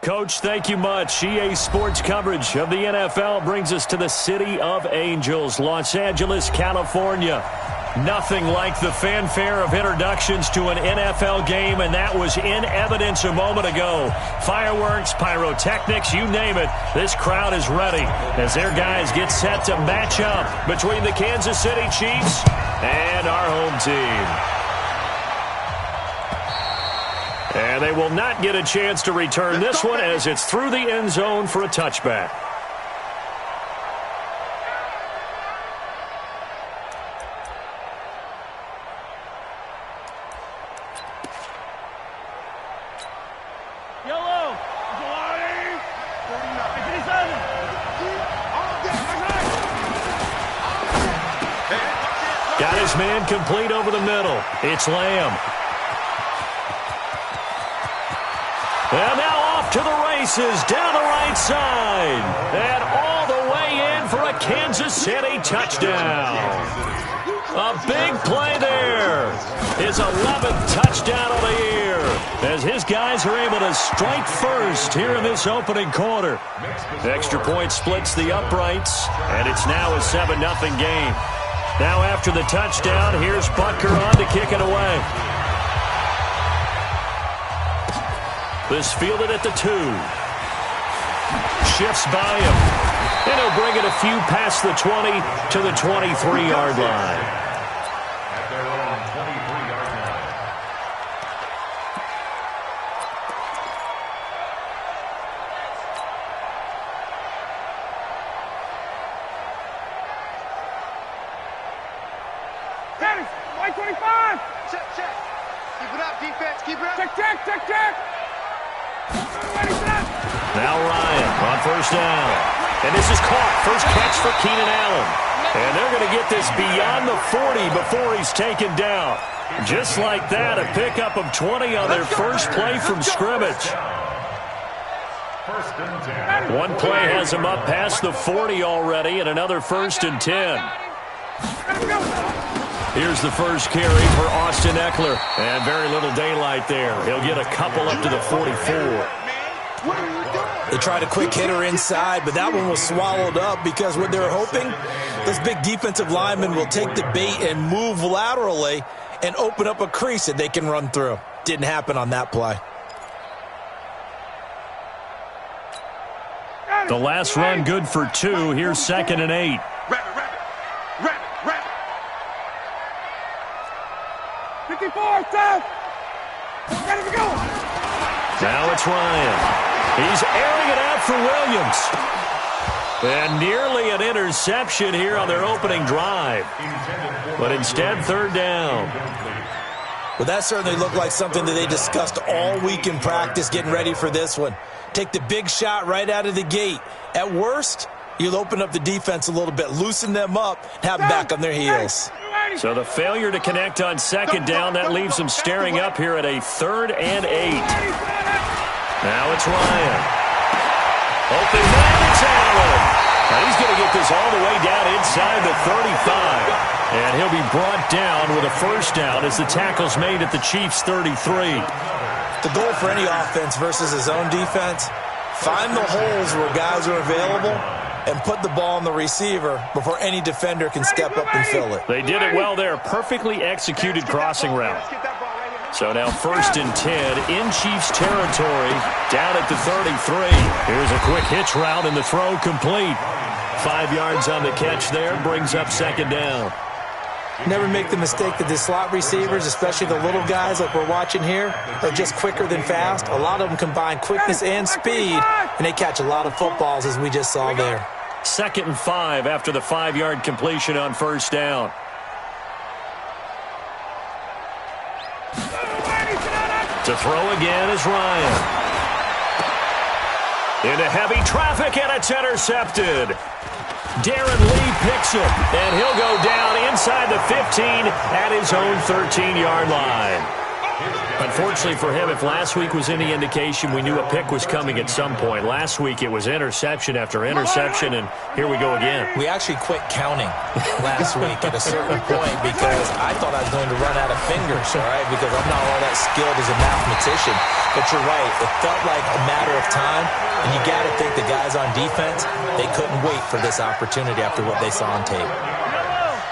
Coach, thank you much. EA Sports coverage of the NFL brings us to the City of Angels, Los Angeles, California. Nothing like the fanfare of introductions to an NFL game, and that was in evidence a moment ago. Fireworks, pyrotechnics, you name it. This crowd is ready as their guys get set to match up between the Kansas City Chiefs and our home team. And they will not get a chance to return this one as it's through the end zone for a touchback. Got his man complete over the middle. It's Lamb. And now off to the races down the right side. And all the way in for a Kansas City touchdown. A big play there. His 11th touchdown of the year as his guys are able to strike first here in this opening quarter. Extra point splits the uprights, and it's now a 7-0 game. Now after the touchdown, here's Butker on to kick it away. This fielded at the 2. Shifts by him. And he'll bring it a few past the 20 to the 23-yard line. At their own 23-yard line. Dennis, white 25. Check, check. Keep it up, defense. Keep it up. Check, check, check, check. Now Ryan on first down. And this is caught. First catch for Keenan Allen. And they're going to get this beyond the 40 before he's taken down. Just like that, a pickup of 20 on their first play from scrimmage. First and 10. One play has him up past the 40 already, and another 1st and 10. Here's the first carry for Austin Eckler. And very little daylight there. He'll get a couple up to the 44. They tried a quick hitter inside, but that one was swallowed up because what they were hoping, this big defensive lineman will take the bait and move laterally and open up a crease that they can run through. Didn't happen on that play. The last run good for 2. Here's 2nd and 8. Rabbit. 54, Seth. Ready to go. Now it's Ryan. He's airing it out for Williams. And nearly an interception here on their opening drive. But instead, 3rd down. Well, that certainly looked like something that they discussed all week in practice getting ready for this one. Take the big shot right out of the gate. At worst, you'll open up the defense a little bit, loosen them up, have them back on their heels. So the failure to connect on 2nd down, that leaves them staring up here at a 3rd and 8. Now it's Ryan. Open man, it's Allen. Now he's going to get this all the way down inside the 35. And he'll be brought down with a 1st down as the tackle's made at the Chiefs' 33. The goal for any offense versus his own defense, find the holes where guys are available and put the ball on the receiver before any defender can step up and fill it. They did it well there. Perfectly executed crossing route. So now 1st and 10 in Chiefs territory, down at the 33. Here's a quick hitch route and the throw complete. 5 yards on the catch there, brings up 2nd down. Never make the mistake that the slot receivers, especially the little guys like we're watching here, are just quicker than fast. A lot of them combine quickness and speed, and they catch a lot of footballs as we just saw there. 2nd and 5 after the 5-yard completion on 1st down. To throw again is Ryan. Into heavy traffic, and it's intercepted. Darren Lee picks him, and he'll go down inside the 15 at his own 13-yard line. Unfortunately for him, if last week was any indication, we knew a pick was coming at some point. Last week, it was interception after interception, and here we go again. We actually quit counting last week at a certain point because I thought I was going to run out of fingers, all right, because I'm not all that skilled as a mathematician. But you're right. It felt like a matter of time, and you got to think the guys on defense, they couldn't wait for this opportunity after what they saw on tape.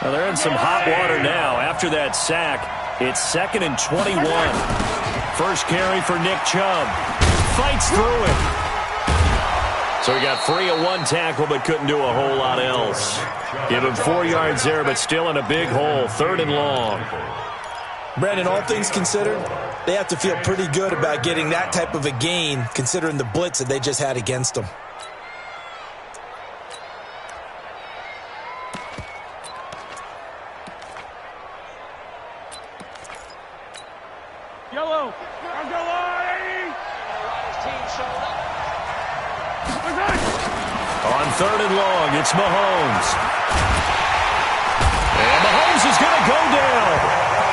Well, they're in some hot water now. After that sack, it's 2nd and 21. First carry for Nick Chubb. Fights through it. So he got free of one tackle but couldn't do a whole lot else. Give him 4 yards there, but still in a big hole. 3rd and long. Brandon, all things considered, they have to feel pretty good about getting that type of a gain considering the blitz that they just had against them. Yellow. Let's go, Lane. On 3rd and long, it's Mahomes. And Mahomes is going to go down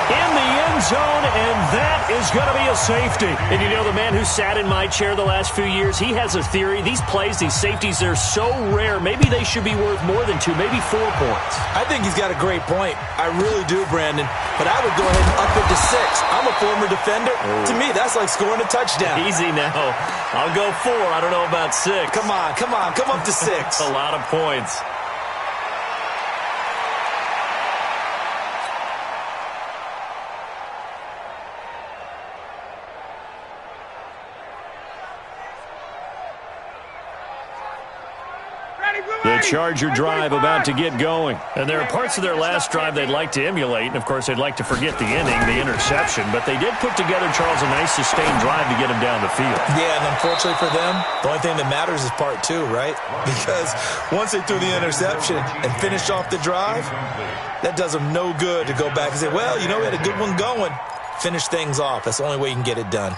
in the end zone, and that is going to be a safety. And you know, the man who sat in my chair the last few years, he has a theory. These plays, these safeties, they're so rare. Maybe they should be worth more than 2, maybe 4 points. I think he's got a great point. I really do, Brandon. But I would go ahead and up it to 6. I'm a former defender. To me, that's like scoring a touchdown. Easy now. I'll go 4. I don't know about 6. Come on. Come up to 6. A lot of points. The Charger drive about to get going. And there are parts of their last drive they'd like to emulate, and of course they'd like to forget the inning, the interception, but they did put together, Charles, a nice sustained drive to get him down the field. Yeah, and unfortunately for them, the only thing that matters is part 2, right? Because once they threw the interception and finished off the drive, that does them no good to go back and say, well, you know, we had a good one going. Finish things off. That's the only way you can get it done.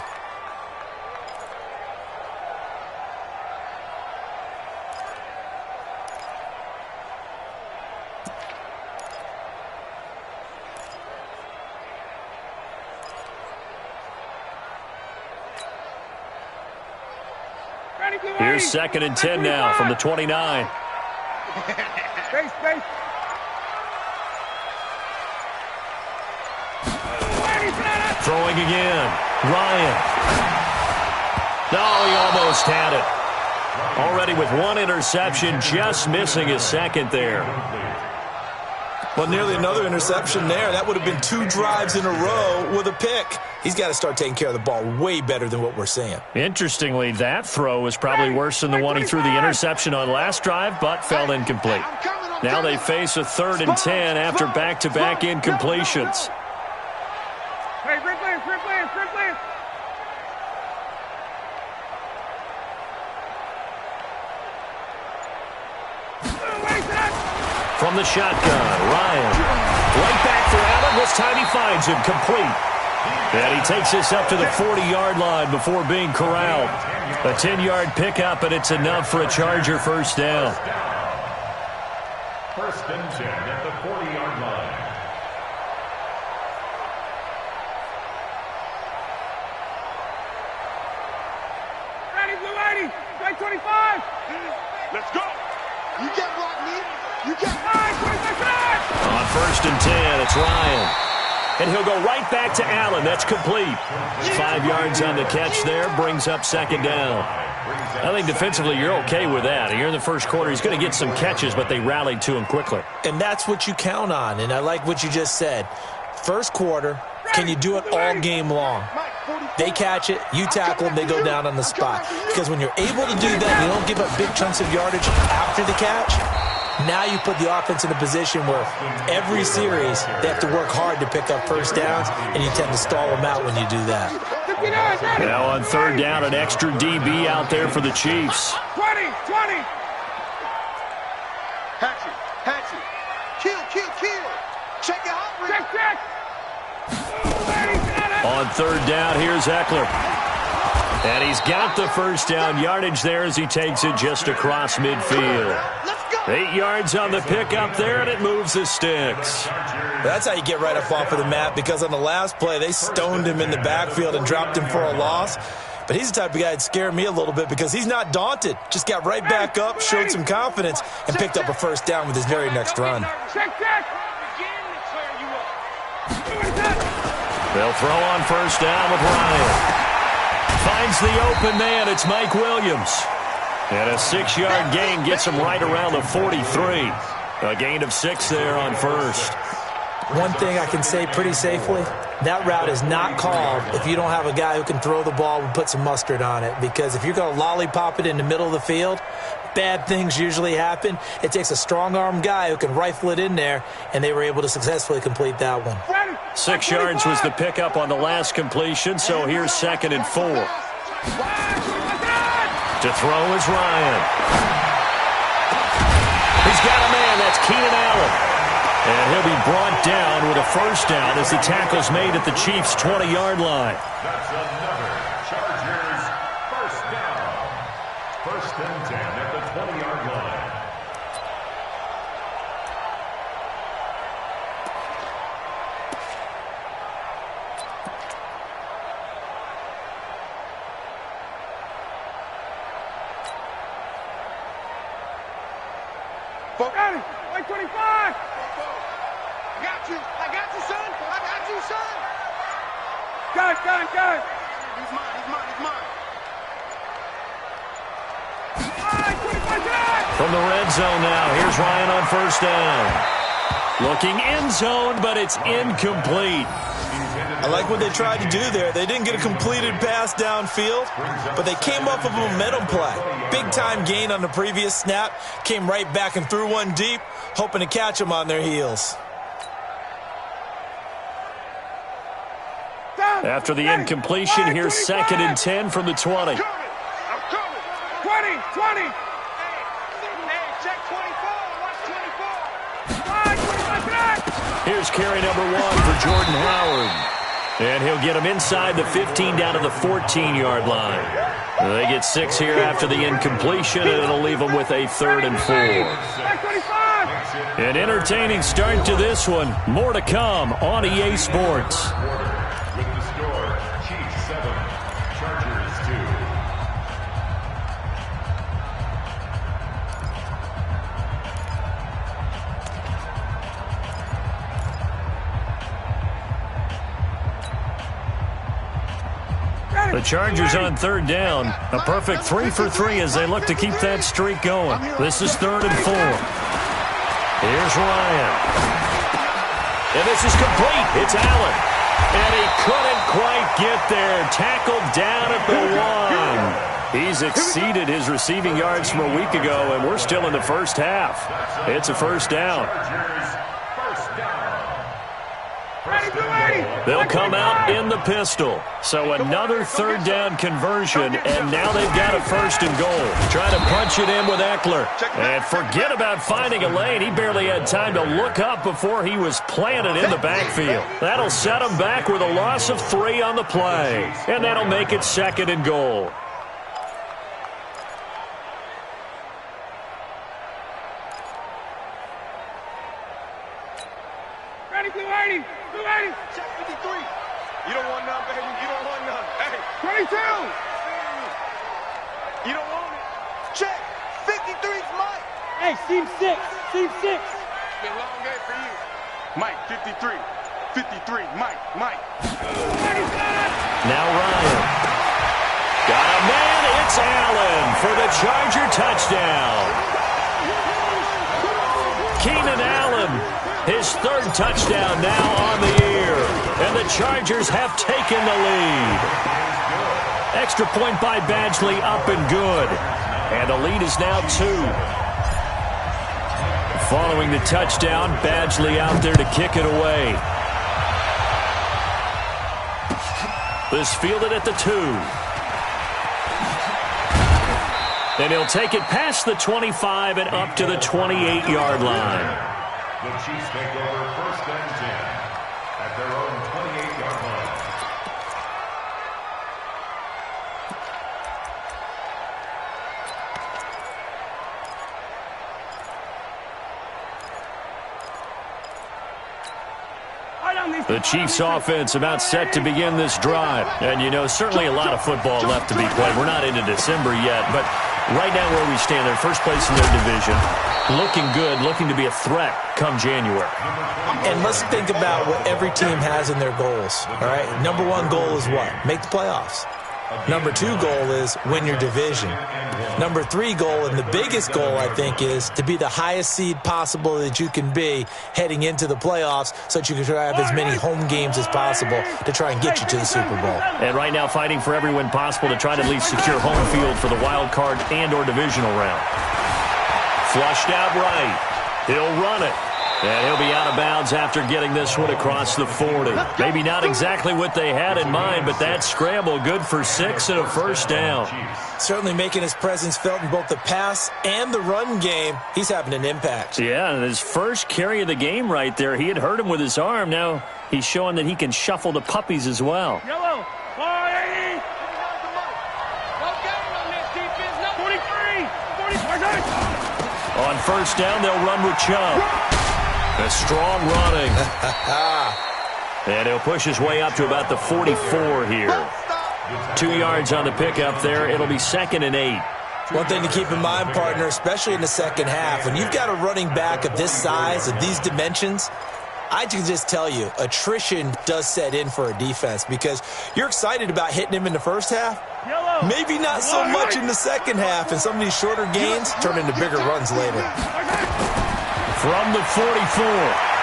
Here's 2nd and 10 now from the 29. Space. Throwing again. Ryan. No, he almost had it. Already with 1 interception, just missing his 2nd there. Well, nearly another interception there. That would have been 2 drives in a row with a pick. He's got to start taking care of the ball way better than what we're seeing. Interestingly, that throw was probably worse than the one he threw the interception on last drive, but fell incomplete. Now they face a 3rd and 10 after back-to-back incompletions. Hey, Ripley. From the shotgun, Ryan. Right back for Allen. This time he finds him complete. And he takes this up to the 40-yard line before being corralled. A 10-yard pickup, and it's enough for a Charger first down. 1st and 10 at the 40-yard line. Ready, Blue 80. Right 25. Let's go. You get blocked, me. You get 25. On 1st and 10, it's Ryan. And he'll go right back to Allen. That's complete. 5 yards on the catch there. Brings up 2nd down. I think defensively you're okay with that. Here in the first quarter, he's going to get some catches, but they rallied to him quickly. And that's what you count on. And I like what you just said. First quarter, can you do it all game long? They catch it, you tackle them, they go down on the spot. Because when you're able to do that, you don't give up big chunks of yardage after the catch. Now you put the offense in a position where every series they have to work hard to pick up first downs, and you tend to stall them out when you do that. Now on 3rd down, an extra DB out there for the Chiefs. 20. Hatchet. Kill. Check it out, Rick. Check. On 3rd down, here's Eckler. And he's got the first down yardage there as he takes it just across midfield. Let's go. 8 yards on the pickup there, and it moves the sticks. That's how you get right up off of the mat, because on the last play, they stoned him in the backfield and dropped him for a loss. But he's the type of guy that scared me a little bit because he's not daunted. Just got right back up, showed some confidence, and picked up a first down with his very next run. They'll throw on first down with Ryan. Finds the open man. It's Mike Williams. And a 6-yard gain gets him right around the 43. A gain of 6 there on first. One thing I can say pretty safely, that route is not called if you don't have a guy who can throw the ball and put some mustard on it. Because if you're going to lollipop it in the middle of the field, bad things usually happen. It takes a strong-arm guy who can rifle it in there, and they were able to successfully complete that one. 6 yards was the pickup on the last completion, so here's 2nd and 4. To throw is Ryan. He's got a man. That's Keenan Allen. And he'll be brought down with a first down as the tackle's made at the Chiefs' 20-yard line. That's another Chargers first down. 1st and 10 at the 20-yard line. Like 25. I got you, son. I got you, son. Gun. He's mine. From the red zone now, here's Ryan on first down. Looking end zone, but it's incomplete. I like what they tried to do there. They didn't get a completed pass downfield, but they came off of a momentum play. Big-time gain on the previous snap, came right back and threw one deep, hoping to catch them on their heels. After the incompletion, here's 2nd and 10 from the 20. I'm coming. 20. Hey, check 24. Watch 24. Here's carry number 1 for Jordan Howard. And he'll get him inside the 15 down to the 14-yard line. They get 6 here after the incompletion, and it'll leave them with a 3rd and 4. An entertaining start to this one. More to come on EA Sports. With the score, Chiefs 7, Chargers 2. The Chargers on 3rd down. A perfect 3 for 3 as they look to keep that streak going. This is 3rd and 4. Here's Ryan. And this is complete. It's Allen. And he couldn't quite get there. Tackled down at the 1. He's exceeded his receiving yards from a week ago, and we're still in the first half. It's a first down. They'll come out in the pistol. So another 3rd down conversion, and now they've got a 1st and goal. Trying to punch it in with Eckler. And forget about finding a lane. He barely had time to look up before he was planted in the backfield. That'll set him back with a loss of 3 on the play. And that'll make it 2nd and goal. Ready, Blue 80. Check 53. You don't want none, baby. You don't want none. Hey. 22. You don't want it. Check. 53's Mike. Hey, seam 6. Been a long day for you. Mike, 53. 53, Mike. Now Ryan. Got a man. It's Allen for the Charger touchdown. Keenan Allen, his 3rd touchdown now on the year. And the Chargers have taken the lead. Extra point by Badgley up and good. And the lead is now 2. Following the touchdown, Badgley out there to kick it away. This fielded at the 2. And he'll take it past the 25 and up to the 28-yard line. The Chiefs take over 1st and 10 at their own 28-yard line. The Chiefs offense about set to begin this drive. And, you know, certainly a lot of football left to be played. We're not into December yet, but right now where we stand, they're first place in their division. Looking good, looking to be a threat come January. And let's think about what every team has in their goals, all right? Number one goal is what? Make the playoffs. Number two goal is win your division. Number three goal, and the biggest goal, I think, is to be the highest seed possible that you can be heading into the playoffs so that you can try to have as many home games as possible to try and get you to the Super Bowl. And right now fighting for every win possible to try to at least secure home field for the wild card and or divisional round. Flushed out right. He'll run it. And he'll be out of bounds after getting this one across the 40. Maybe not exactly what they had in mind, but that scramble good for 6 and a first down. Certainly making his presence felt in both the pass and the run game. He's having an impact. Yeah, and his first carry of the game right there, he had hurt him with his arm. Now he's showing that he can shuffle the puppies as well. Yellow. 480. No game on this defense. No 43. 40. On first down, they'll run with Chubb. A strong running. And he'll push his way up to about the 44 here. 2 yards on the pickup there. It'll be 2nd and 8. One thing to keep in mind, partner, especially in the second half, when you've got a running back of this size, of these dimensions, I can just tell you, attrition does set in for a defense because you're excited about hitting him in the first half. Maybe not so much in the second half, and some of these shorter gains turn into bigger runs later. From the 44,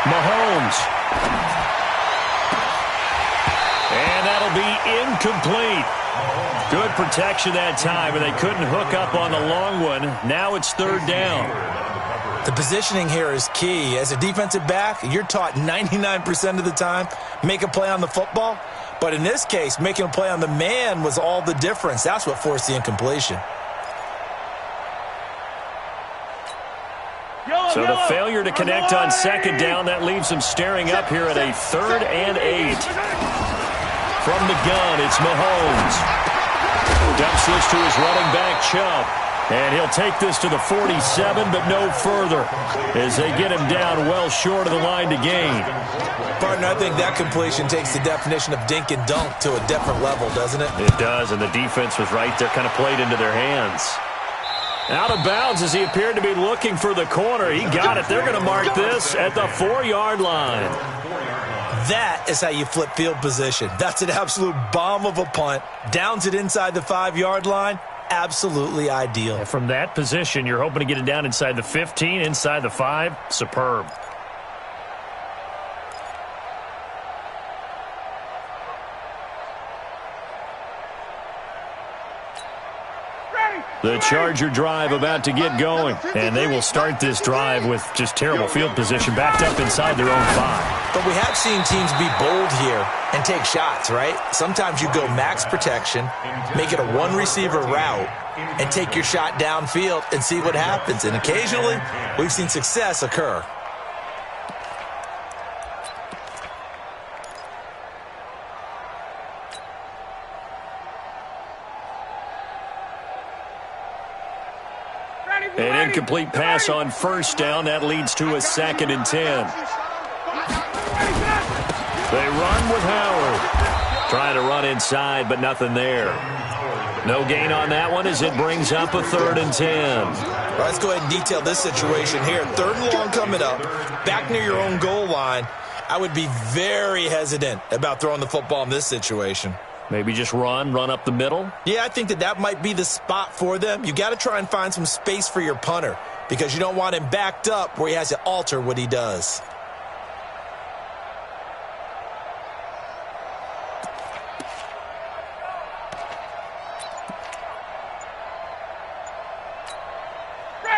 Mahomes. And that'll be incomplete. Good protection that time, and they couldn't hook up on the long one. Now it's 3rd down. The positioning here is key. As a defensive back, you're taught 99% of the time, make a play on the football. But in this case, making a play on the man was all the difference. That's what forced the incompletion. So the failure to connect on 2nd down, that leaves them staring up here at a 3rd and 8. From the gun, it's Mahomes. Dumps this to his running back, Chubb. And he'll take this to the 47, but no further, as they get him down well short of the line to gain. Partner, I think that completion takes the definition of dink and dunk to a different level, doesn't it? It does, and the defense was right there, kind of played into their hands. Out of bounds as he appeared to be looking for the corner. He got it. They're going to mark this at the 4-yard line. That is how you flip field position. That's an absolute bomb of a punt. Downs it inside the 5-yard line. Absolutely ideal. And from that position, you're hoping to get it down inside the 15, inside the 5. Superb. The Charger drive about to get going, and they will start this drive with just terrible field position, backed up inside their own 5. But we have seen teams be bold here and take shots, right? Sometimes you go max protection, make it a one-receiver route, and take your shot downfield and see what happens. And occasionally, we've seen success occur. An incomplete pass on first down. That leads to a 2nd and 10. They run with Howard. Trying to run inside, but nothing there. No gain on that one as it brings up a 3rd and 10. Well, let's go ahead and detail this situation here. 3rd and long coming up. Back near your own goal line. I would be very hesitant about throwing the football in this situation. Maybe just run up the middle? Yeah, I think that might be the spot for them. You got to try and find some space for your punter because you don't want him backed up where he has to alter what he does.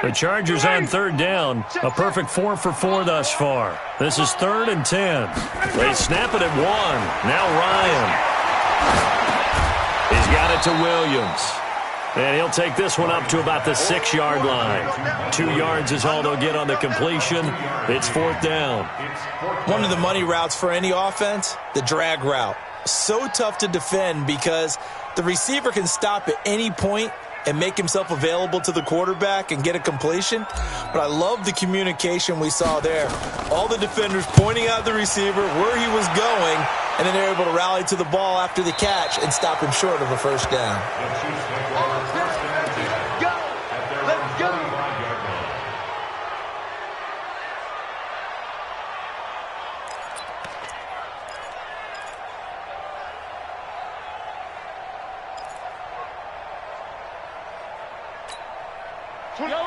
The Chargers on 3rd down. A perfect 4 for 4 thus far. This is 3rd and 10. They snap it at 1. Now Ryan. He's got it to Williams. And he'll take this one up to about the 6-yard line. 2 yards is all they'll get on the completion. It's 4th down. One of the money routes for any offense, the drag route. So tough to defend because the receiver can stop at any point and make himself available to the quarterback and get a completion. But I love the communication we saw there. All the defenders pointing out the receiver, where he was going, and then they're able to rally to the ball after the catch and stop him short of a first down.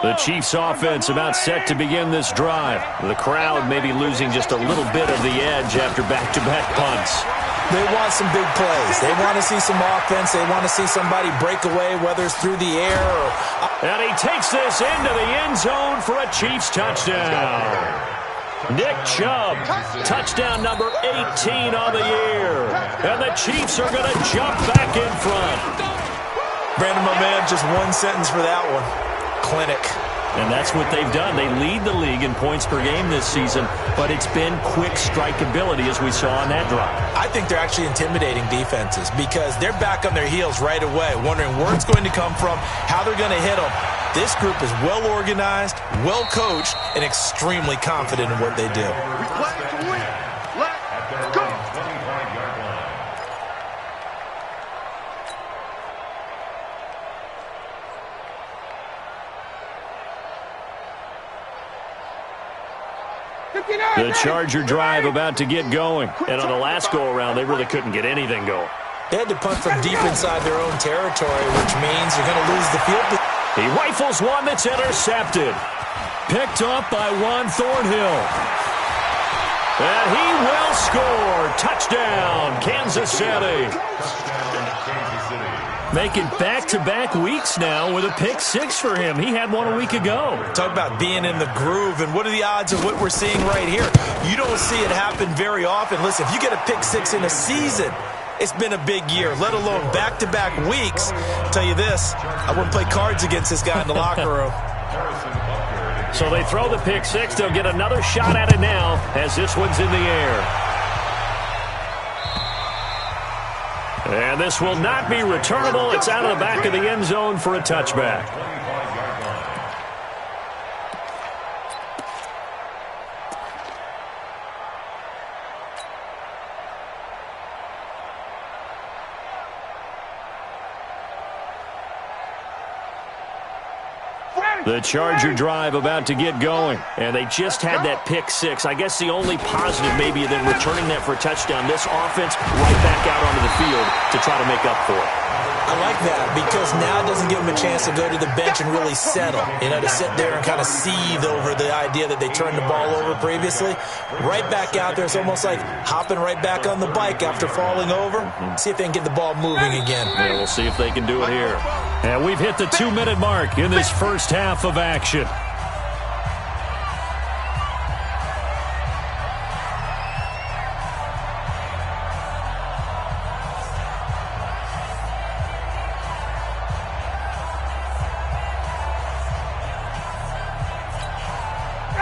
The Chiefs offense about set to begin this drive. The crowd may be losing just a little bit of the edge after back-to-back punts. They want some big plays. They want to see some offense. They want to see somebody break away, whether it's through the air or... And he takes this into the end zone for a Chiefs touchdown. Nick Chubb, touchdown number 18 on the year. And the Chiefs are going to jump back in front. Brandon, my man, just one sentence for that one. Clinic. And that's what they've done. They lead the league in points per game this season, but it's been quick strikeability as we saw on that drive. I think they're actually intimidating defenses because they're back on their heels right away, wondering where it's going to come from, how they're going to hit them. This group is well organized, well coached, and extremely confident in what they do. We play to win. Let's go. The Charger drive about to get going. And on the last go-around, they really couldn't get anything going. They had to punt from deep inside their own territory, which means you're going to lose the field. He rifles one that's intercepted. Picked up by Juan Thornhill. And he will score. Touchdown, Kansas City. Making back-to-back weeks now with a pick six for him. He had one a week ago. Talk about being in the groove, and what are the odds of what we're seeing right here? You don't see it happen very often. Listen, if you get a pick six in a season, it's been a big year, let alone back-to-back weeks. I'll tell you this, I wouldn't play cards against this guy in the locker room. So they throw the pick six. They'll get another shot at it now as this one's in the air. And this will not be returnable. It's out of the back of the end zone for a touchback. The Charger drive about to get going, and they just had that pick six. I guess the only positive maybe than returning that for a touchdown, this offense right back out onto the field to try to make up for it. I like that because now it doesn't give them a chance to go to the bench and really settle, to sit there and kind of seethe over the idea that they turned the ball over previously. Right back out there, it's almost like hopping right back on the bike after falling over. See if they can get the ball moving again. Yeah, we'll see if they can do it here. And we've hit the 2-minute mark in this first half of action.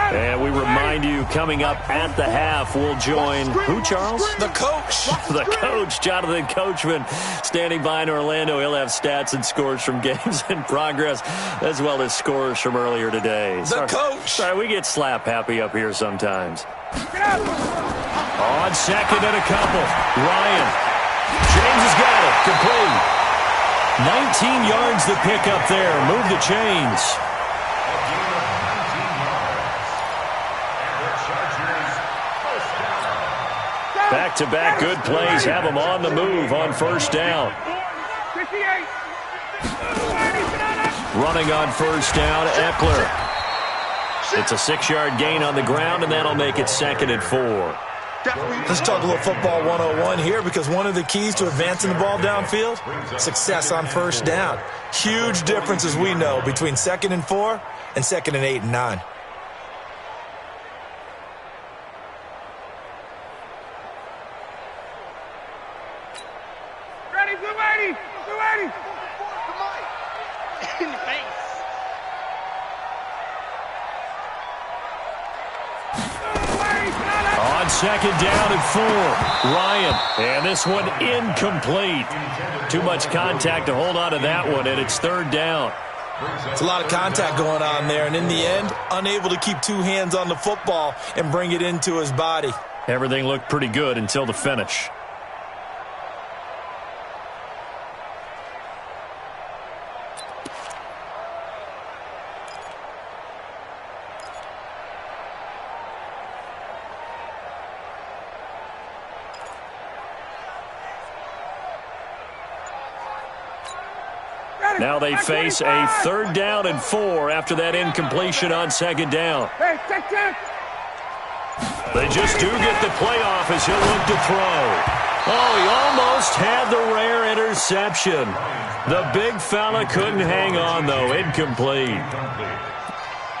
And we remind you, coming up at the half, we'll join who, Charles? The coach. The coach, Jonathan Coachman, standing by in Orlando. He'll have stats and scores from games in progress, as well as scores from earlier today. Coach. Sorry, we get slap happy up here sometimes. On second and a couple. Ryan. James has got it. Complete. 19 yards to pick up there. Move the chains. Back-to-back good plays have them on the move on first down. 58. Running on first down, Eckler. It's a 6-yard gain on the ground, and that'll make it 2nd and 4. Let's talk a little football 101 here because one of the keys to advancing the ball downfield, success on first down. Huge difference, as we know, between 2nd and 4 and 2nd and 8 and 9. In the face. On on second down and 4. Ryan, and this one incomplete. Too much contact to hold on to that one, and it's third down. It's a lot of contact going on there, and in the end, unable to keep two hands on the football and bring it into his body. Everything looked pretty good until the finish. Now they face a third down and 4 after that incompletion on second down. Hey, check. They just do get the playoff as he'll look to throw. Oh, he almost had the rare interception. The big fella couldn't hang on, though. Incomplete.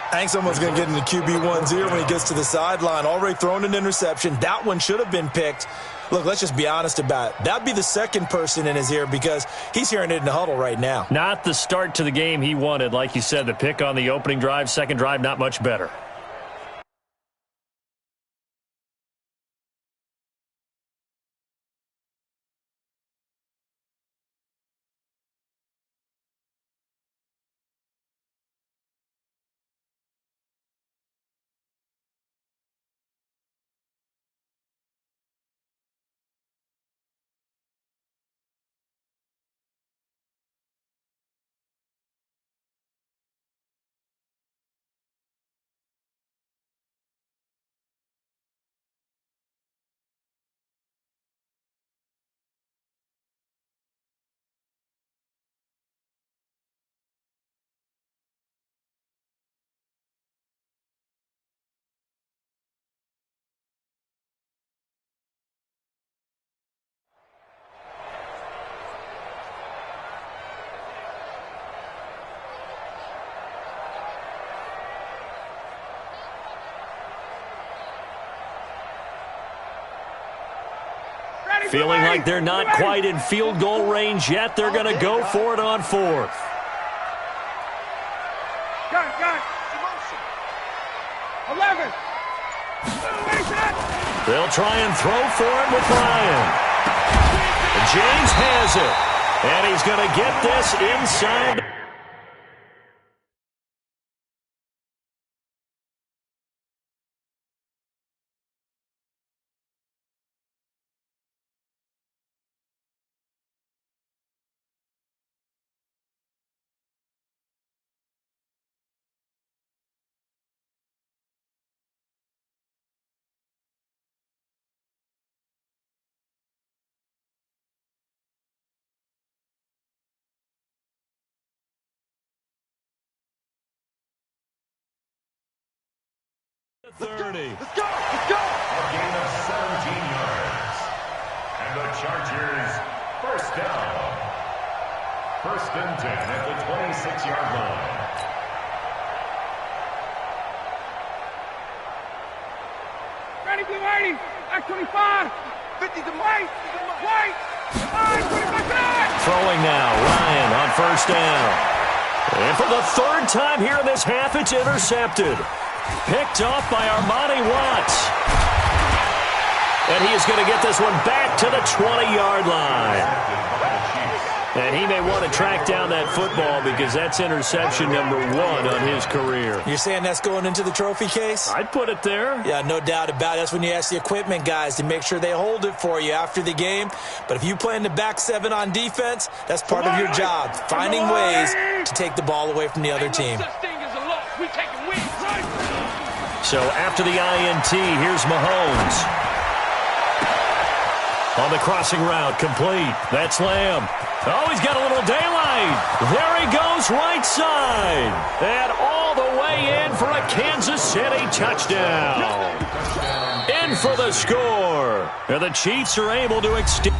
I think someone's going to get in the QB1's ear when he gets to the sideline. Already thrown an interception. That one should have been picked. Look, let's just be honest about it. That'd be the second person in his ear because he's hearing it in the huddle right now. Not the start to the game he wanted. Like you said, the pick on the opening drive, second drive, not much better. Feeling like they're not quite in field goal range yet. They're going to go for it on 4th. Got 11. They'll try and throw for it with Ryan. James has it. And he's going to get this inside. Let's go. A gain of 17 yards. And the Chargers, first down. 1st and 10 at the 26-yard line. Ready, blue 80. Back 25. 50 to white. White. 25. Throwing now. Ryan on 1st down. And for the 3rd time here in this half, it's intercepted. Picked off by Armani Watts. And he is going to get this one back to the 20-yard line. And he may want to track down that football because that's interception number 1 on his career. You're saying that's going into the trophy case? I'd put it there. Yeah, no doubt about it. That's when you ask the equipment guys to make sure they hold it for you after the game. But if you play in the back 7 on defense, that's part of your job, finding ways to take the ball away from the other team. So after the INT, here's Mahomes. On the crossing route, complete. That's Lamb. Oh, he's got a little daylight. There he goes, right side. And all the way in for a Kansas City touchdown. In for the score. And the Chiefs are able to extend.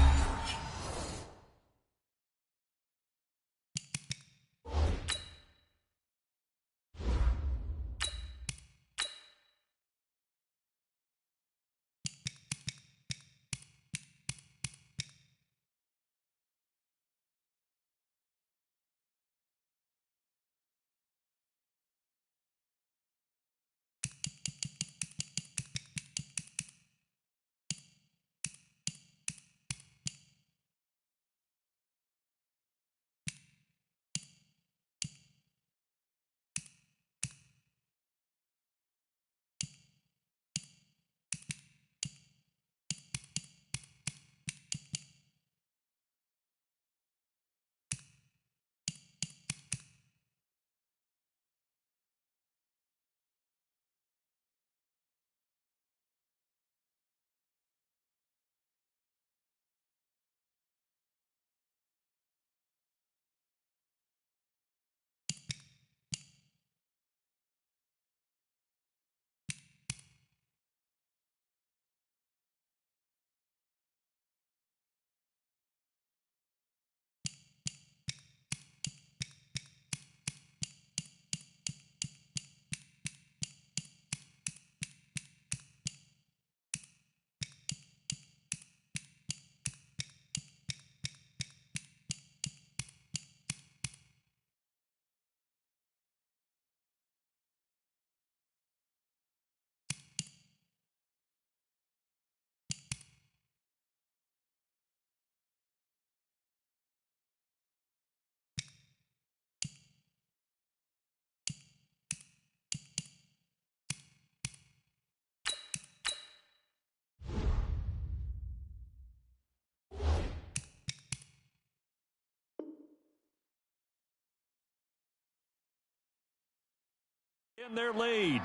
extend their lead.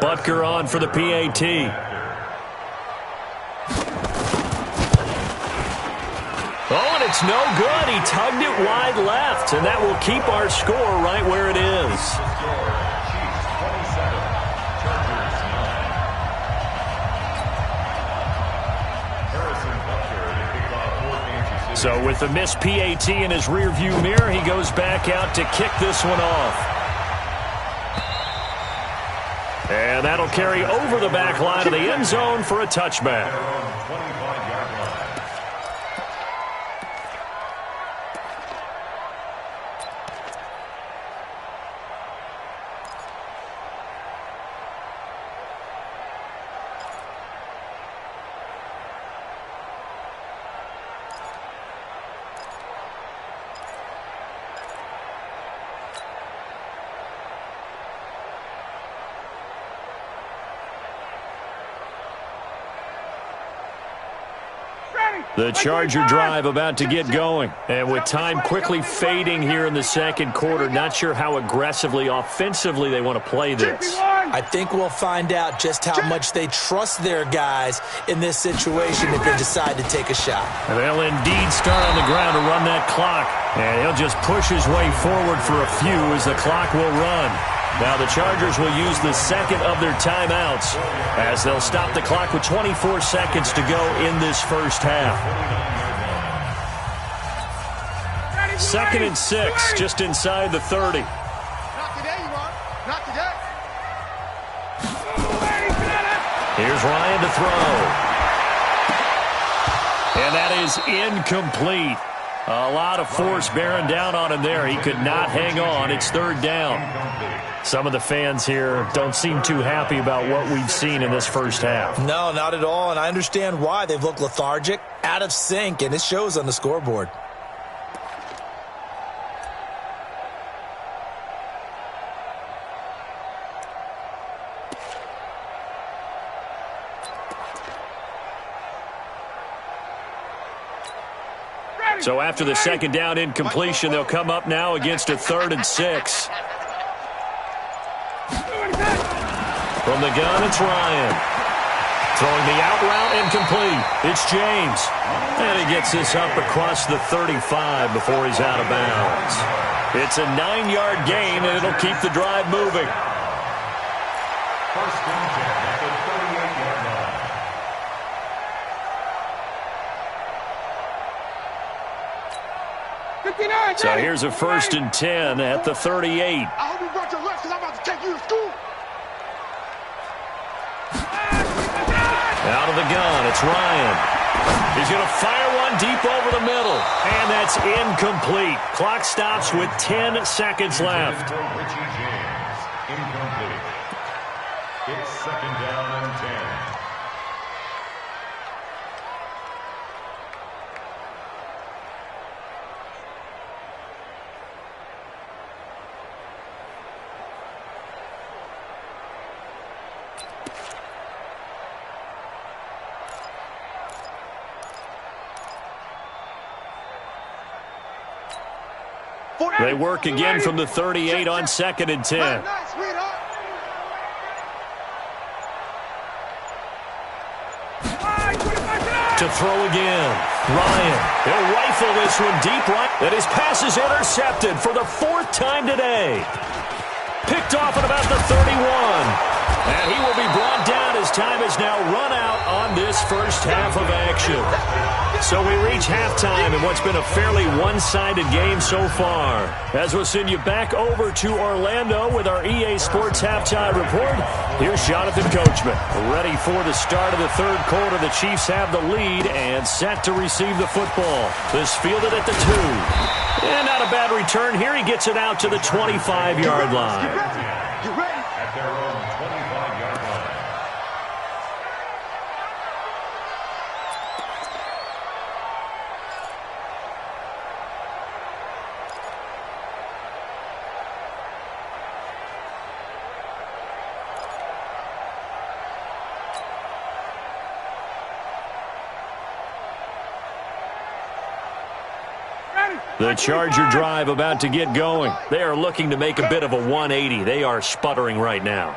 Butker on for the PAT. Oh, and it's no good. He tugged it wide left, and that will keep our score right where it is. So with the missed PAT in his rearview mirror, he goes back out to kick this one off. And that'll carry over the back line of the end zone for a touchback. The Charger drive about to get going. And with time quickly fading here in the second quarter, not sure how aggressively, offensively they want to play this. I think we'll find out just how much they trust their guys in this situation if they decide to take a shot. And they'll indeed start on the ground to run that clock. And he'll just push his way forward for a few as the clock will run. Now the Chargers will use the second of their timeouts as they'll stop the clock with 24 seconds to go in this first half. 2nd and 6, just inside the 30. Not today, you are. Not today. Here's Ryan to throw. And that is incomplete. A lot of force bearing down on him there. He could not hang on. It's 3rd down. Some of the fans here don't seem too happy about what we've seen in this first half. No, not at all, and I understand why. They've looked lethargic, out of sync, and it shows on the scoreboard. So after the second down incompletion, they'll come up now against a 3rd and 6. From the gun, it's Ryan. Throwing the out route incomplete. It's James. And he gets this up across the 35 before he's out of bounds. It's a 9-yard gain, and it'll keep the drive moving. 1st and 10 at the 38-yard line. So here's a 1st and 10 at the 38. I hope you brought your lunch because I'm about to take you to school. Out of the gun, it's Ryan. He's going to fire one deep over the middle. And that's incomplete. Clock stops with 10 seconds left. Richie James, incomplete. It's 2nd down and 10. They work again from the 38 on 2nd and 10. To throw again. Ryan, he'll rifle this one deep right. And his pass is intercepted for the 4th time today. Picked off at about the 31. And he will be brought down as time has now run out on this first half of action. So we reach halftime in what's been a fairly one-sided game so far. As we'll send you back over to Orlando with our EA Sports Halftime Report, here's Jonathan Coachman. Ready for the start of the 3rd quarter. The Chiefs have the lead and set to receive the football. This fielded at the 2. And not a bad return here. He gets it out to the 25-yard line. You ready? At their own 25-yard line. Ready? The Charger drive about to get going. They are looking to make a bit of a 180. They are sputtering right now.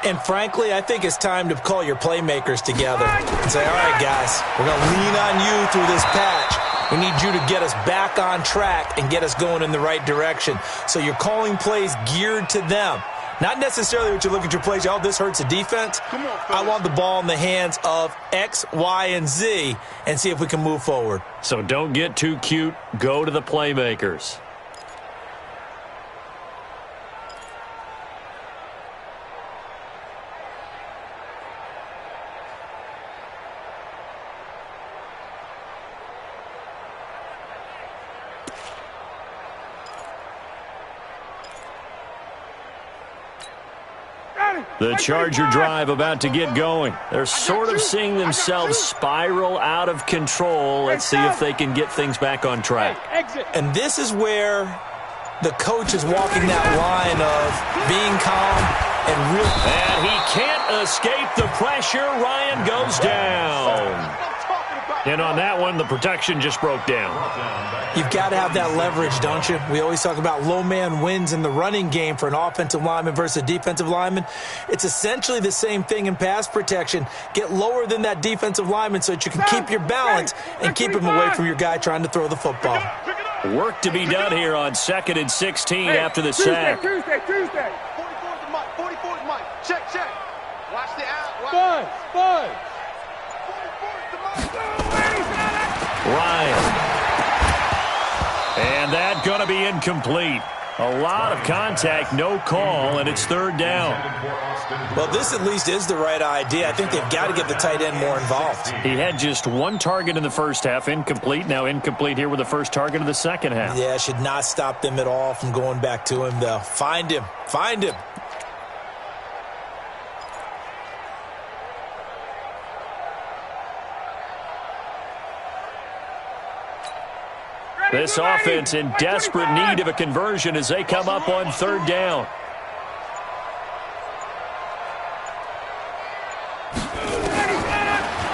And frankly, I think it's time to call your playmakers together and say, all right, guys, we're going to lean on you through this patch. We need you to get us back on track and get us going in the right direction. So you're calling plays geared to them. Not necessarily what you look at your plays, oh, this hurts the defense. I want the ball in the hands of X, Y, and Z and see if we can move forward. So don't get too cute. Go to the playmakers. The Charger drive about to get going. They're sort of seeing themselves spiral out of control. Let's see if they can get things back on track. And this is where the coach is walking that line of being calm and real. And he can't escape the pressure. Ryan goes down. And on that one, the protection just broke down. You've got to have that leverage, don't you? We always talk about low man wins in the running game for an offensive lineman versus a defensive lineman. It's essentially the same thing in pass protection. Get lower than that defensive lineman so that you can keep your balance and keep him away from your guy trying to throw the football. Work to be done here on 2nd and 16 after the sack. Tuesday. 44 is Mike. Check. Watch the out. Five. 44 is Mike. Ryan. And that going to be incomplete. A lot of contact, no call, and it's 3rd down. Well, this at least is the right idea. I think they've got to get the tight end more involved. He had just one target in the first half, incomplete. Now incomplete here with the first target of the second half. Yeah, should not stop them at all from going back to him, though. Find him. This offense in desperate need of a conversion as they come up on 3rd down.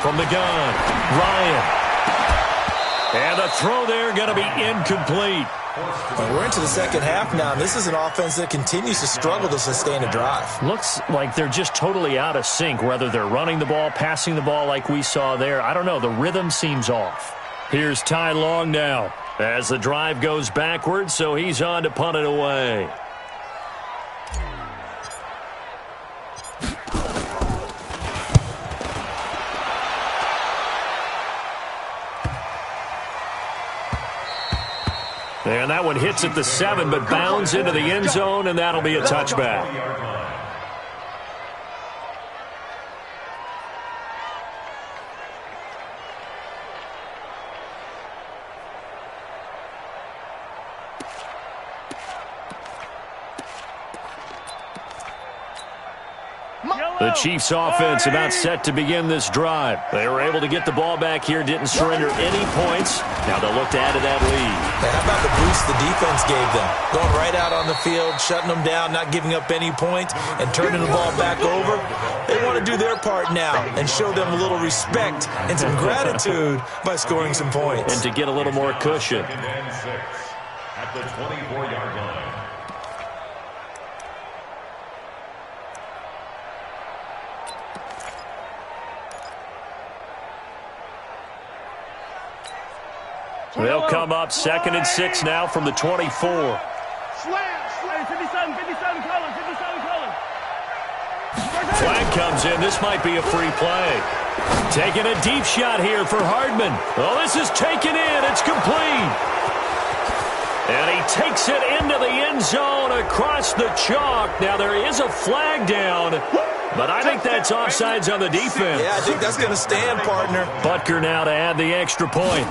From the gun, Ryan. And the throw there going to be incomplete. Well, we're into the second half now. This is an offense that continues to struggle to sustain a drive. Looks like they're just totally out of sync, whether they're running the ball, passing the ball like we saw there. I don't know. The rhythm seems off. Here's Ty Long now as the drive goes backwards, so he's on to punt it away. And that one hits at the 7, but bounds into the end zone, and that'll be a touchback. The Chiefs offense about set to begin this drive. They were able to get the ball back here, didn't surrender any points. Now they'll look to add to that lead. How about the boost the defense gave them? Going right out on the field, shutting them down, not giving up any points, and turning the ball back over. They want to do their part now and show them a little respect and some gratitude by scoring some points. And to get a little more cushion. At the 24-yard line. They'll come up 2nd and 6 now from the 24. Slam. 57, Cullen. Flag comes in. This might be a free play. Taking a deep shot here for Hardman. Oh, this is taken in. It's complete. And he takes it into the end zone across the chalk. Now there is a flag down, but I think that's offsides on the defense. Yeah, I think that's going to stand, partner. Butker now to add the extra point.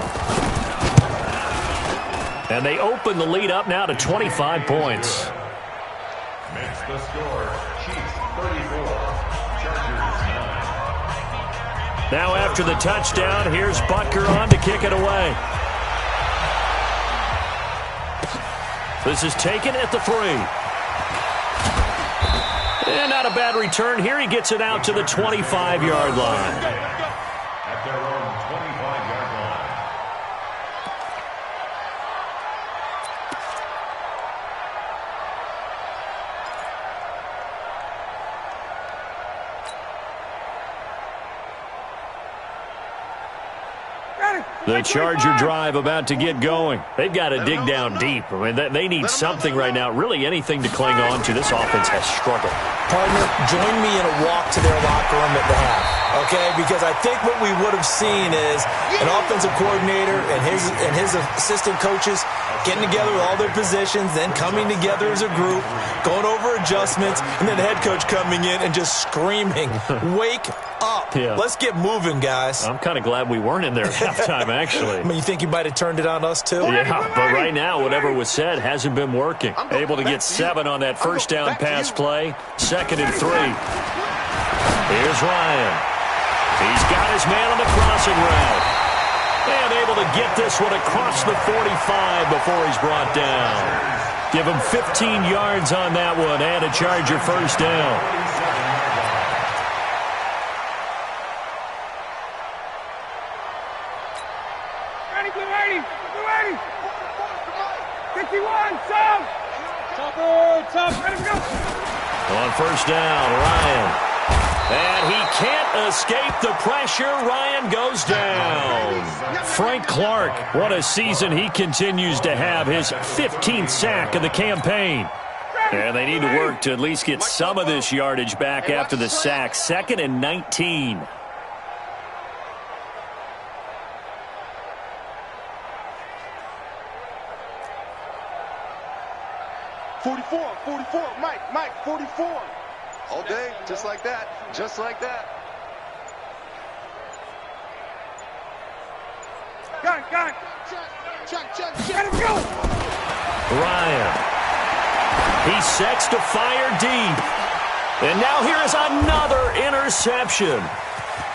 And they open the lead up now to 25 points. Makes the score, Chiefs 34, Chargers 9. Now after the touchdown, here's Butker on to kick it away. This is taken at the 3. And not a bad return here. He gets it out to the 25-yard line. At their own 25-yard line. The Charger drive about to get going. They've got to dig down deep. I mean, they need something right now, really anything to cling on to. This offense has struggled. Partner, join me in a walk to their locker room at the half, okay? Because I think what we would have seen is an offensive coordinator and his assistant coaches getting together with all their positions, then coming together as a group, going over adjustments, and then the head coach coming in and just screaming, wake up. Yeah. Let's get moving, guys. I'm kind of glad we weren't in there at halftime, actually. I mean, you think you might have turned it on us, too? Yeah, but right now, whatever was said hasn't been working. Able to get 7 on that first down pass play. 2nd and 3. Here's Ryan. He's got his man on the crossing route. And able to get this one across the 45 before he's brought down. Give him 15 yards on that one and a Charger first down. Ready, blue 80, blue 80. 51, sub. Top, ready to go. On first down, Ryan. And he can't escape the pressure. Ryan goes down. Frank Clark, what a season he continues to have. His 15th sack of the campaign. And they need to work to at least get some of this yardage back after the sack. 2nd and 19. Mike, 44. All day, just like that, just like that. Got it. Check. Let him go. Ryan. He sets to fire deep. And now here is another interception.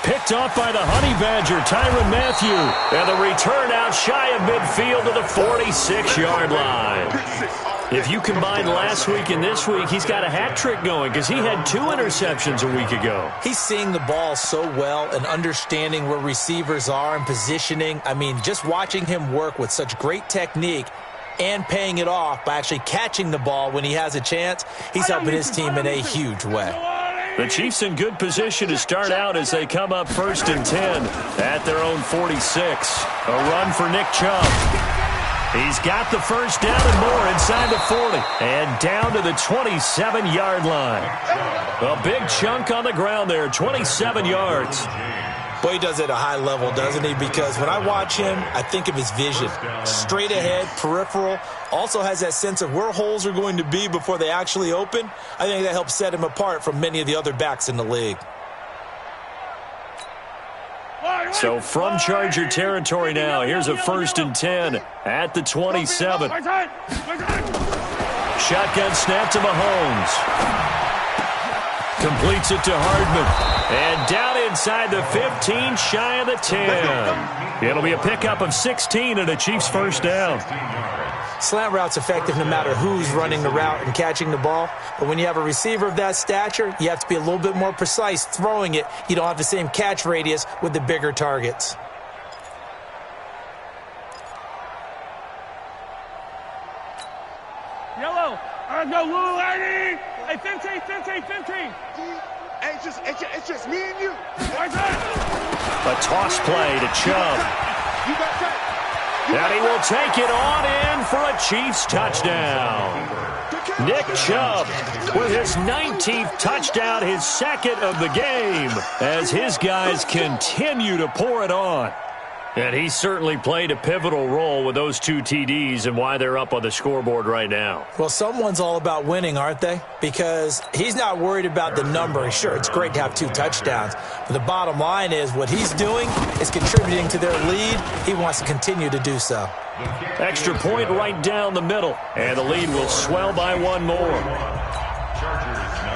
Picked off by the Honey Badger, Tyrann Mathieu. And the return out shy of midfield to the 46-yard line. If you combine last week and this week, he's got a hat trick going because he had 2 interceptions a week ago. He's seeing the ball so well and understanding where receivers are and positioning. I mean, just watching him work with such great technique and paying it off by actually catching the ball when he has a chance, he's helping his team in a huge way. The Chiefs in good position to start out as they come up 1st and 10 at their own 46. A run for Nick Chubb. He's got the first down and more inside the 40. And down to the 27-yard line. A big chunk on the ground there, 27 yards. Boy, he does it at a high level, doesn't he? Because when I watch him, I think of his vision. Straight ahead, peripheral. Also has that sense of where holes are going to be before they actually open. I think that helps set him apart from many of the other backs in the league. So from Charger territory now, here's a 1st and 10 at the 27. Shotgun snap to Mahomes. Completes it to Hardman. And down inside the 15, shy of the 10. It'll be a pickup of 16 and a Chiefs first down. Slant route's effective no matter who's running the route and catching the ball. But when you have a receiver of that stature, you have to be a little bit more precise throwing it. You don't have the same catch radius with the bigger targets. Yellow. All right, go, blue 80. Hey, 15. Hey, it's just me and you. A toss play to Chubb. You got that. And he will take it on in for a Chiefs touchdown. Nick Chubb with his 19th touchdown, his 2nd of the game, as his guys continue to pour it on. And he certainly played a pivotal role with those 2 TDs and why they're up on the scoreboard right now. Well, someone's all about winning, aren't they? Because he's not worried about the number. Sure, it's great to have 2 touchdowns. But the bottom line is what he's doing is contributing to their lead. He wants to continue to do so. Extra point right down the middle. And the lead will swell by 1 more. Chargers 9.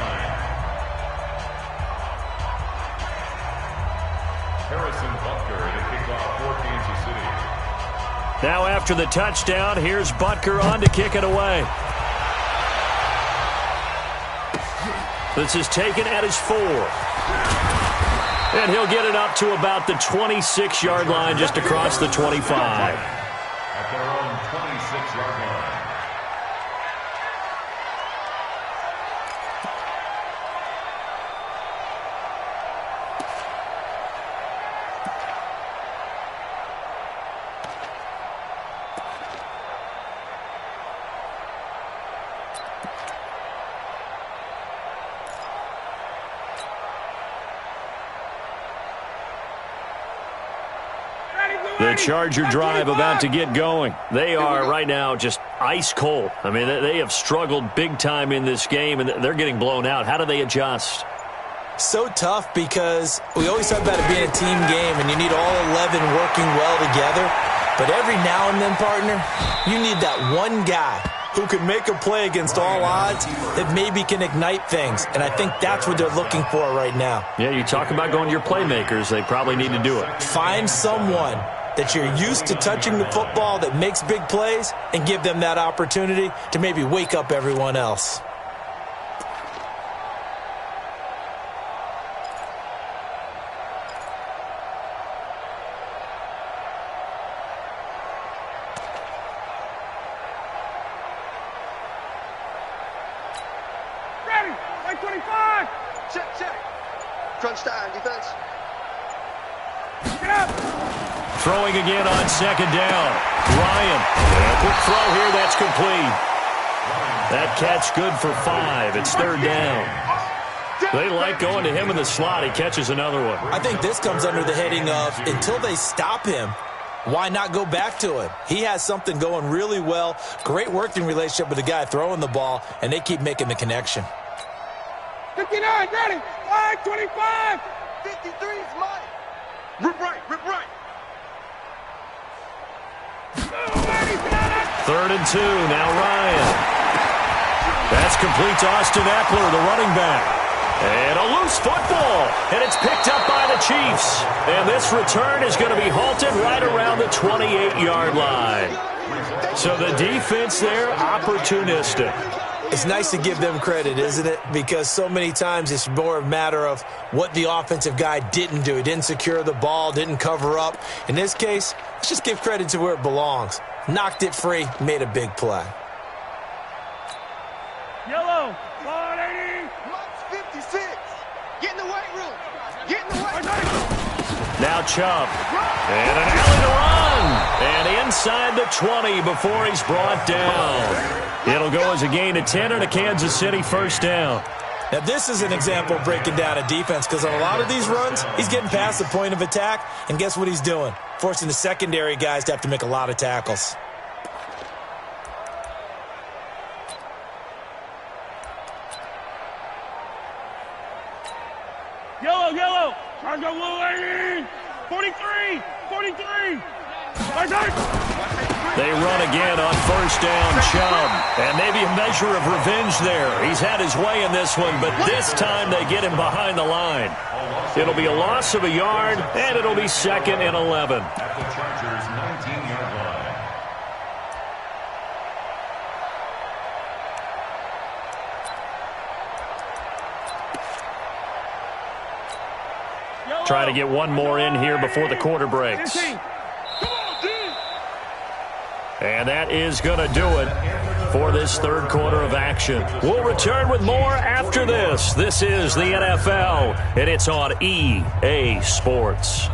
Harrison Butker to kick off for Kansas City. Now after the touchdown, here's Butker on to kick it away. This is taken at his 4. And he'll get it up to about the 26-yard line, just across the 25. At their own 26-yard line. The Charger drive about to get going. They are right now just ice cold. I mean, they have struggled big time in this game, and they're getting blown out. How do they adjust? So tough because we always talk about it being a team game, and you need all 11 working well together. But every now and then, partner, you need that one guy who can make a play against all odds that maybe can ignite things. And I think that's what they're looking for right now. Yeah, you talk about going to your playmakers. They probably need to do it. Find someone that you're used to touching the football that makes big plays and give them that opportunity to maybe wake up everyone else. Ready. Right 25. Check. Crunch time, defense. Get up. Throwing again on second down. Ryan. A quick throw here. That's complete. That catch good for 5. It's third down. They like going to him in the slot. He catches another one. I think this comes under the heading of until they stop him, why not go back to him? He has something going really well. Great working relationship with the guy throwing the ball, and they keep making the connection. 59. Ready. Right 25. 53 is mine. Rip right. Third 3rd and 2. Now Ryan. That's complete to Austin Eckler, the running back. And a loose football. And it's picked up by the Chiefs. And this return is going to be halted right around the 28-yard line. So the defense there, opportunistic. It's nice to give them credit, isn't it? Because so many times it's more a matter of what the offensive guy didn't do. He didn't secure the ball, didn't cover up. In this case, let's just give credit to where it belongs. Knocked it free, made a big play. Yellow. 180. Mike's 56. Get in the weight room. Get in the weight room. Now Chubb. And an alley to run. And inside the 20 before he's brought down. It'll go as a gain of 10 and a Kansas City first down. Now, this is an example of breaking down a defense because on a lot of these runs, he's getting past the point of attack, and guess what he's doing? Forcing the secondary guys to have to make a lot of tackles. Yellow. Charge go blue 80. 43. They run again on first down, Chubb. And maybe a measure of revenge there. He's had his way in this one, but this time they get him behind the line. It'll be a loss of a yard, and it'll be 2nd and 11. At the Chargers' 19-yard line. Try to get one more in here before the quarter breaks. And that is going to do it for this third quarter of action. We'll return with more after this. This is the NFL, and it's on EA Sports.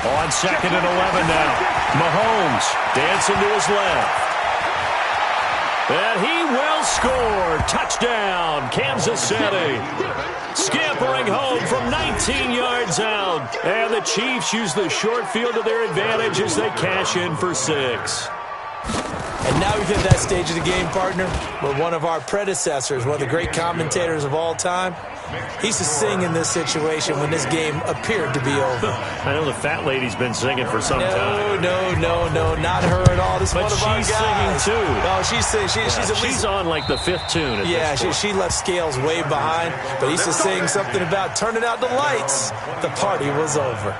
On 2nd and 11 now. Mahomes dancing to his left. And he will score. Touchdown, Kansas City. Scampering home from 19 yards out. And the Chiefs use the short field to their advantage as they cash in for 6. And now we've hit that stage of the game, partner, where one of our predecessors, one of the great commentators of all time, he used to sing in this situation when this game appeared to be over. I know the fat lady's been singing for some time. No, not her at all. This is one of our guys. But she's singing, too. No, she's singing. She's on, like, the 5th tune. Yeah, she left Scales way behind, but he used to sing something about turning out the lights. The party was over.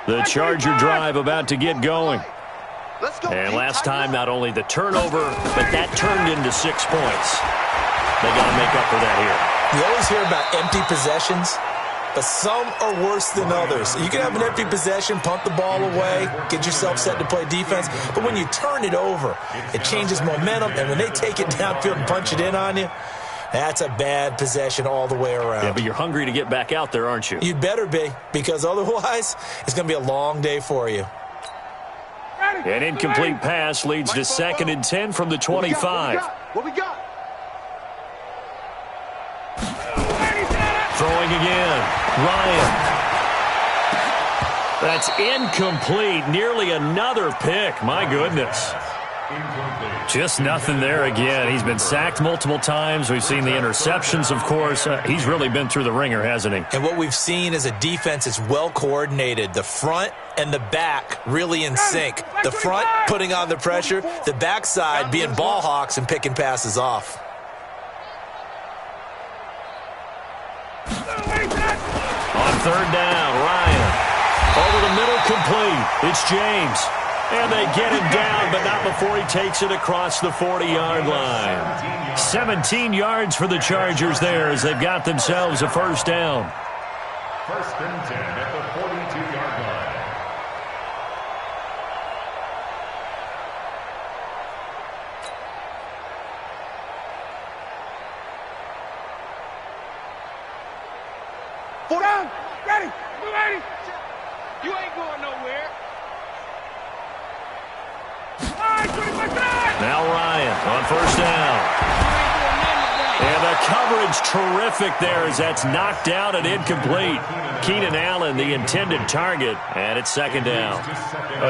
The Charger drive about to get going. And last time, not only the turnover, but that turned into 6 points. They got to make up for that here. You always hear about empty possessions. but some are worse than others. You can have an empty possession, punt the ball away, get yourself set to play defense, but when you turn it over, it changes momentum, and when they take it downfield and punch it in on you, that's a bad possession all the way around. Yeah, but you're hungry to get back out there, aren't you? You'd better be, because otherwise it's going to be a long day for you. An incomplete pass leads to 2nd and 10 from the 25. What we got? Throwing again. Ryan. That's incomplete. Nearly another pick. My goodness. Just nothing there again. He's been sacked multiple times. We've seen the interceptions, of course. He's really been through the ringer, hasn't he? And what we've seen is a defense that's well coordinated. The front and the back really in sync. The front putting on the pressure, the backside being ball hawks and picking passes off. On 3rd down, Ryan. Over the middle, complete. It's James. And they get him down, but not before he takes it across the 40-yard line. 17 yards for the Chargers there as they've got themselves a 1st down. 1st and 10 at the 42-yard line. Four down. Ready. Move 80. You ain't going nowhere. Now Ryan on 1st down. And the coverage terrific there as that's knocked out and incomplete. Keenan Allen, the intended target, and it's 2nd down.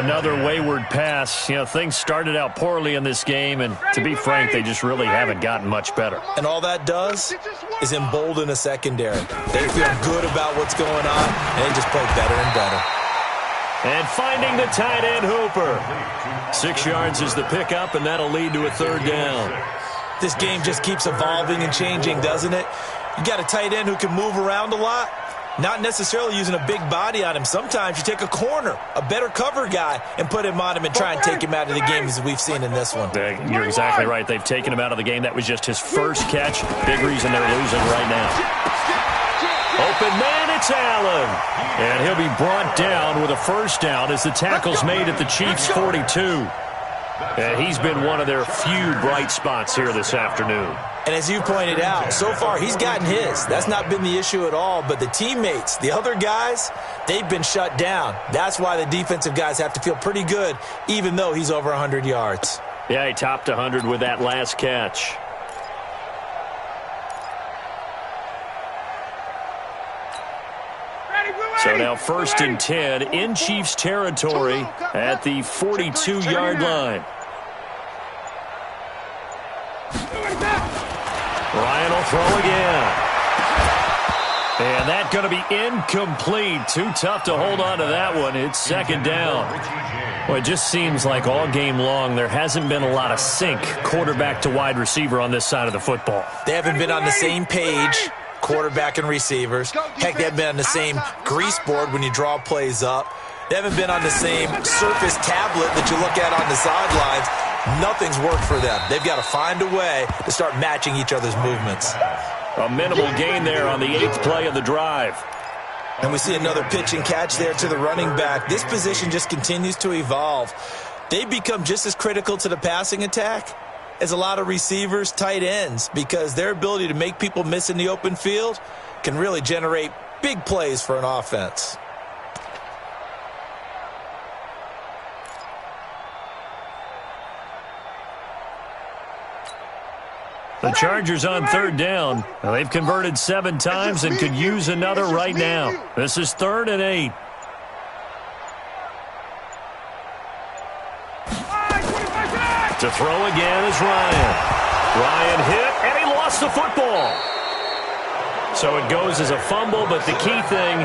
Another wayward pass. You know, things started out poorly in this game, and to be frank, they just really haven't gotten much better. And all that does is embolden a secondary. They feel good about what's going on, and they just play better and better. And finding the tight end, Hooper. 6 yards is the pickup, and that'll lead to a 3rd down. This game just keeps evolving and changing, doesn't it? You got a tight end who can move around a lot, not necessarily using a big body on him. Sometimes you take a corner, a better cover guy, and put him on him and try and take him out of the game as we've seen in this one. You're exactly right. They've taken him out of the game. That was just his first catch. Big reason they're losing right now. Open man, it's Allen. And he'll be brought down with a 1st down as the tackle's made at the Chiefs' 42. And he's been one of their few bright spots here this afternoon. And as you pointed out, so far he's gotten his. That's not been the issue at all. But the teammates, the other guys, they've been shut down. That's why the defensive guys have to feel pretty good, even though he's over 100 yards. Yeah, he topped 100 with that last catch. So now 1st and 10 in Chiefs territory at the 42-yard line. Ryan will throw again. And that's going to be incomplete. Too tough to hold on to that one. It's 2nd down. Well, it just seems like all game long there hasn't been a lot of sync quarterback to wide receiver on this side of the football. They haven't been on the same page, quarterback and receivers. Heck, they haven't been on the same grease board when you draw plays up. They haven't been on the same Surface tablet that you look at on the sidelines. Nothing's worked for them. They've got to find a way to start matching each other's movements. A minimal gain there on the 8th play of the drive. And we see another pitch and catch there to the running back. This position just continues to evolve. They become just as critical to the passing attack as a lot of receivers, tight ends, because their ability to make people miss in the open field can really generate big plays for an offense. The Chargers on 3rd down. Now, they've converted 7 times and could use another right now. This is 3rd and 8. To throw again is Ryan. Ryan hit, and he lost the football. So it goes as a fumble, but the key thing,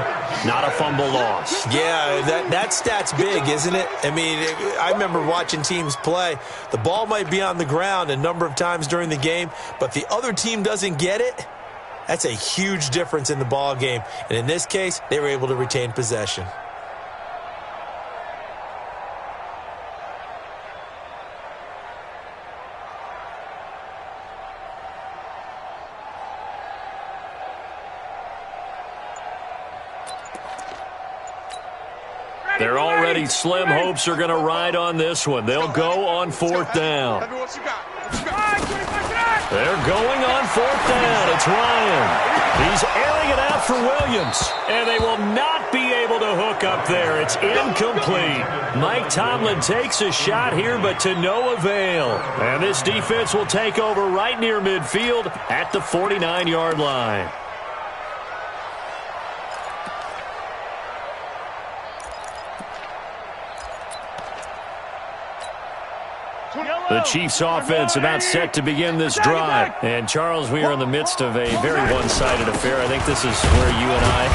not a fumble loss. Yeah, that stat's big, isn't it? I mean, I remember watching teams play. The ball might be on the ground a number of times during the game, but the other team doesn't get it. That's a huge difference in the ball game. And in this case, they were able to retain possession. Their already slim hopes are going to ride on this one. They'll go on 4th down. They're going on 4th down. It's Ryan. He's airing it out for Williams. And they will not be able to hook up there. It's incomplete. Mike Tomlin takes a shot here, but to no avail. And this defense will take over right near midfield at the 49-yard line. The Chiefs offense about set to begin this drive. And, Charles, we are in the midst of a very one-sided affair. I think this is where you and I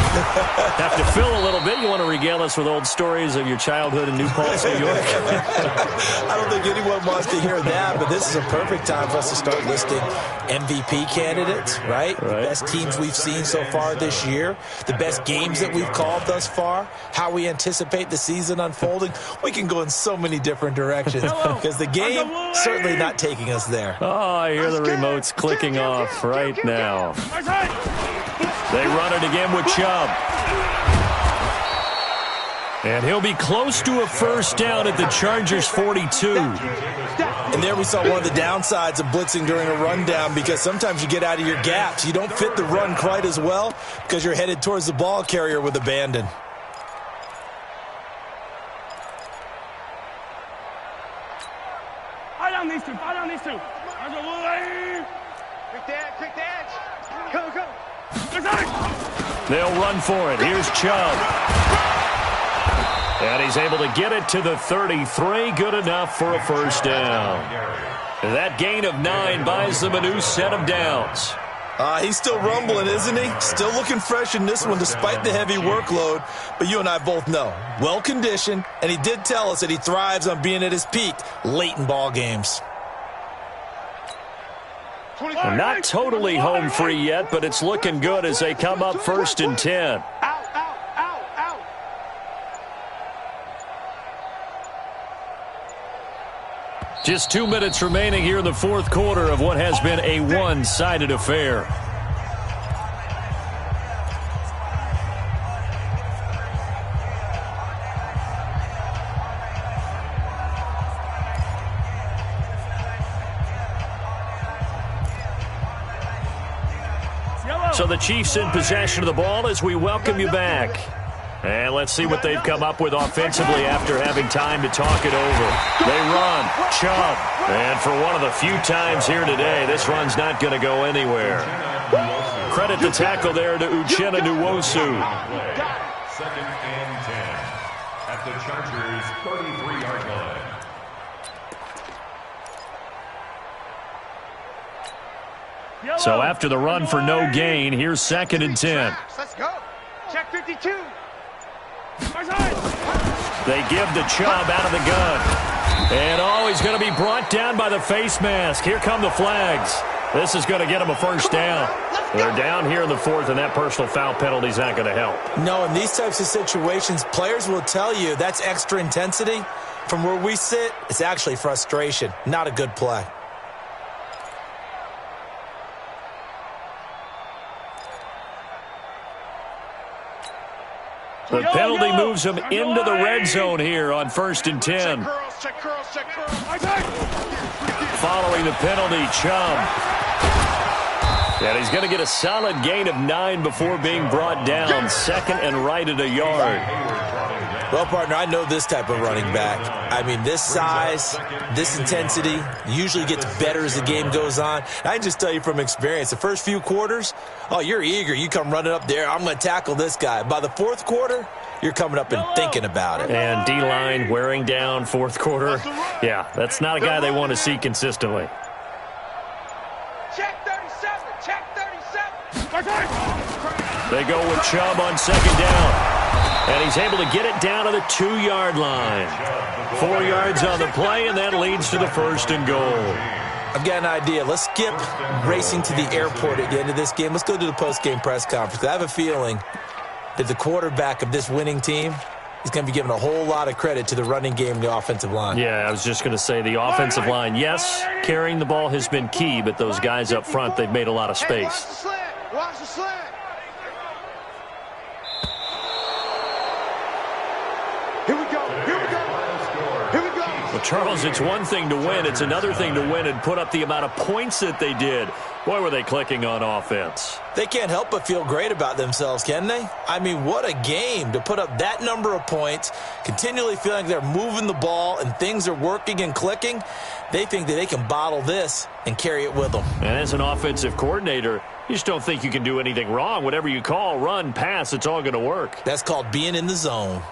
have to fill a little bit. You want to regale us with old stories of your childhood in New Paltz, New York? I don't think anyone wants to hear that, but this is a perfect time for us to start listing MVP candidates, right? The best teams we've seen so far this year, the best games that we've called thus far, how we anticipate the season unfolding. We can go in so many different directions because the game certainly not taking us there. Oh, I hear the remotes clicking off right now. They run it again with Chubb. And he'll be close to a 1st down at the Chargers' 42. And there we saw one of the downsides of blitzing during a rundown, because sometimes you get out of your gaps. You don't fit the run quite as well because you're headed towards the ball carrier with abandon. These two. Quick edge. Go. They'll run for it. Here's Chubb. And he's able to get it to the 33. Good enough for a 1st down. That gain of 9 buys them a new set of downs. He's still rumbling, isn't he? Still looking fresh in this one despite the heavy workload. But you and I both know, well-conditioned, and he did tell us that he thrives on being at his peak late in ball games. Well, not totally home free yet, but it's looking good as they come up 1st and 10. Out. Just 2 minutes remaining here in the 4th quarter of what has been a one-sided affair. So the Chiefs in possession of the ball as we welcome you back. And let's see what they've come up with offensively after having time to talk it over. They run. Chubb. And for one of the few times here today, this run's not going to go anywhere. Credit the tackle there to Uchenna Nwosu. 2nd and 10 at the Chargers' 33-yard line. So after the run for no gain, here's 2nd and 10. Let's go. Check 52. They give the Chubb out of the gun. And he's going to be brought down by the face mask. Here come the flags. This is going to get him a 1st down. They're down here in the 4th, and that personal foul penalty is not going to help. No, in these types of situations, players will tell you that's extra intensity. From where we sit, it's actually frustration. Not a good play. The penalty moves him into the red zone here on 1st and 10. Check curls. Following the penalty, Chubb. And he's going to get a solid gain of 9 before being brought down. 2nd and right at a yard. Well, partner, I know this type of running back. I mean, this size, this intensity usually gets better as the game goes on. I can just tell you from experience, the first few quarters, oh, you're eager. You come running up there, I'm going to tackle this guy. By the 4th quarter, you're coming up and thinking about it. And D-line wearing down 4th quarter. Yeah, that's not a guy they want to see consistently. Check 37. They go with Chubb on 2nd down. And he's able to get it down to the 2-yard line. 4 yards on the play, and that leads to the 1st and goal. I've got an idea. Let's skip racing to the airport at the end of this game. Let's go to the post-game press conference. I have a feeling that the quarterback of this winning team is going to be given a whole lot of credit to the running game and the offensive line. Yeah, I was just going to say the offensive line, yes, carrying the ball has been key, but those guys up front, they've made a lot of space. Watch the slant. Here we Well, Charles, it's one thing to win. It's another thing to win and put up the amount of points that they did. Boy, were they clicking on offense. They can't help but feel great about themselves, can they? I mean, what a game to put up that number of points, continually feeling like they're moving the ball and things are working and clicking. They think that they can bottle this and carry it with them. And as an offensive coordinator, you just don't think you can do anything wrong. Whatever you call, run, pass, it's all going to work. That's called being in the zone.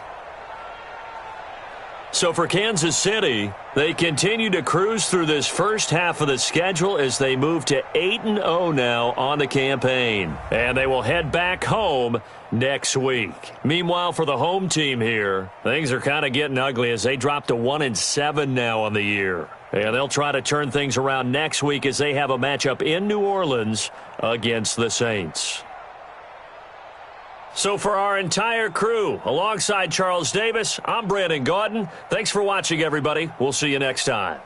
So for Kansas City, they continue to cruise through this first half of the schedule as they move to 8-0 now on the campaign. And they will head back home next week. Meanwhile, for the home team here, things are kind of getting ugly as they drop to 1-7 now on the year. And they'll try to turn things around next week as they have a matchup in New Orleans against the Saints. So for our entire crew, alongside Charles Davis, I'm Brandon Gaudin. Thanks for watching, everybody. We'll see you next time.